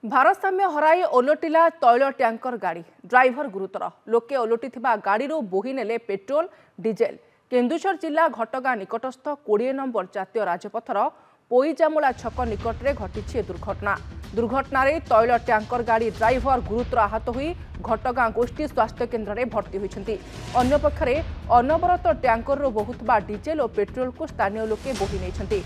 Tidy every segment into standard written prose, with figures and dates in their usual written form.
ଭାରସାମ୍ୟ ହରାଇ ଓଲଟିଲା ତୈଳ ଟ୍ୟାଙ୍କର ଗାଡ଼ି ଡ୍ରାଇଭର ଗୁରୁତର ଲୋକେ ଓଲଟିଥିବା ଗାଡ଼ିରୁ ବୋହି ନେଲେ ପେଟ୍ରୋଲ ଡିଜେଲ। କେନ୍ଦୁଝର ଜିଲ୍ଲା ଘଟଗାଁ ନିକଟସ୍ଥ 20 ନମ୍ବର ଜାତୀୟ ରାଜପଥର ପୋଇଜାମୁଳା ଛକ ନିକଟରେ ଘଟିଛି ଦୁର୍ଘଟନା। ଦୁର୍ଘଟଣାରେ ତୈଳ ଟ୍ୟାଙ୍କର ଗାଡ଼ି ଡ୍ରାଇଭର ଗୁରୁତର ଆହତ ହୋଇ ଘଟଗାଁ ଗୋଷ୍ଠୀ ସ୍ୱାସ୍ଥ୍ୟ କେନ୍ଦ୍ରରେ ଭର୍ତ୍ତି ହୋଇଛନ୍ତି। ଅନ୍ୟପକ୍ଷରେ ଅନବରତ ଟ୍ୟାଙ୍କରରୁ ବହୁଥିବା ଡିଜେଲ ଓ ପେଟ୍ରୋଲକୁ ସ୍ଥାନୀୟ ଲୋକେ ବୋହି ନେଇଛନ୍ତି।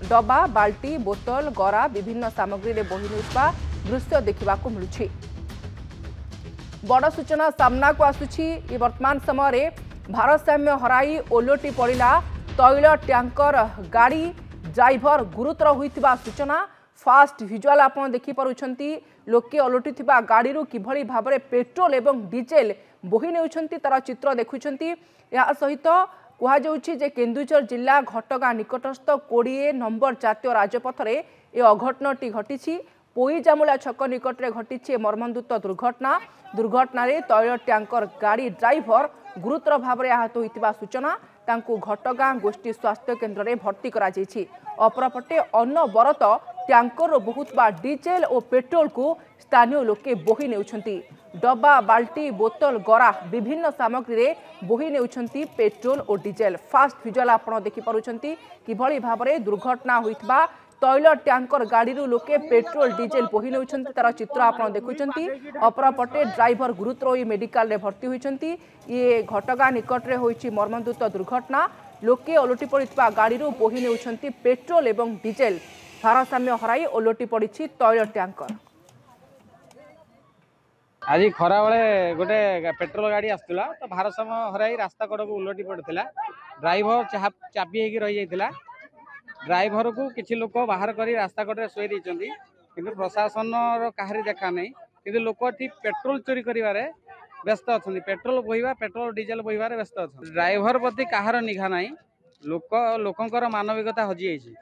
ଡବା ବାଲ୍ଟି ବୋତଲ ଗରା ବିଭିନ୍ନ ସାମଗ୍ରୀରେ ବୋହି ନେଉଥିବା दृश्य देखा मिलूँ। बड़ सूचना सामना को आसुछि। वर्तमान समय भारसाम्य हराई ओलटी पड़ा तैल ट्यांकर गाड़ी ड्राइवर गुरुतर होइतिबा सूचना फास्ट विजुअल आप देखिपुंट। लोके ओलटि गाड़ी किभली भाव में पेट्रोल एवं डीजेल बोही नेउछंती तार चित्र देखुंट। या सहित कहुच्छे जे केन्दुझर जिला घटगां निकटस्थ 20 नंबर जातीय राजपथरे ए अघटनटी घटी। पोईजामुला छक निकटरे घटी मर्मन्तुद दुर्घटना। दुर्घटना तैल ट्यांकर गाड़ी ड्राइवर गुरुतर भाव में आहत होइतिबा सूचना तांकु घटगां गोष्ठी स्वास्थ्य केन्द्र में भर्ती करा जायछि। अपरपटे अनबरत ट्यांकर बहुत डीजेल और पेट्रोल को स्थानीय लोके बोही नेउछंती। डब्बा बाल्टी बोतल गरा विभिन्न सामग्री रे बोही नेउछंती पेट्रोल और डीजेल। फास्ट विजुअल आप देखिपुंट किभली भाव में दुर्घटना होइतिबा तैल ट्यांकर गाड़ी लोके पेट्रोल डीजेल बोही नेउछंती तार चित्र आप देखुंट। अपरपटे ड्राइवर गुरुतर मेडिकल रे भर्ती होइछंती। ये घटगां निकटरे होइछि मर्मन्तुद दुर्घटना। लोके ओलटि पड़ितबा गाड़ी बोही नेउछंती पेट्रोल एवं डीजेल। भारसाम्य हराई ओलटि पड़िछि तैल ट्यांकर। आज खरा बेले गोटे पेट्रोल गाड़ी आसला तो भारसाम्य हराई रास्ता कड़ को उलटी पड़ता। ड्राइवर चापी होगी रही जाता। ड्राइवर को किसी लोक बाहर कर रास्ता कड़े शोई देती कि प्रशासन कहारी देखा नहीं कि लोक पेट्रोल चोरी कर व्यस्त अच्छा। पेट्रोल बोहवा पेट्रोल डीजेल बोहबार व्यस्त अच्छा। ड्राइवर प्रति कहार निघा ना लोकंर मानविकता हजि जाइए।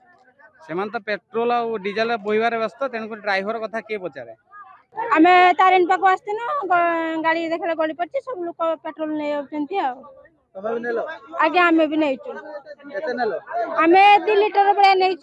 से तो पेट्रोल और डीजेल बोहबार व्यस्त तेणुक ड्राइवर कथा किए पचारे। आम तारिणी पाक आसतीन गाड़ी देखा गली पड़ी सब लोग पेट्रोल नहीं आज्ञा आम भी नहीं आम 2 लीटर भाया नहीं।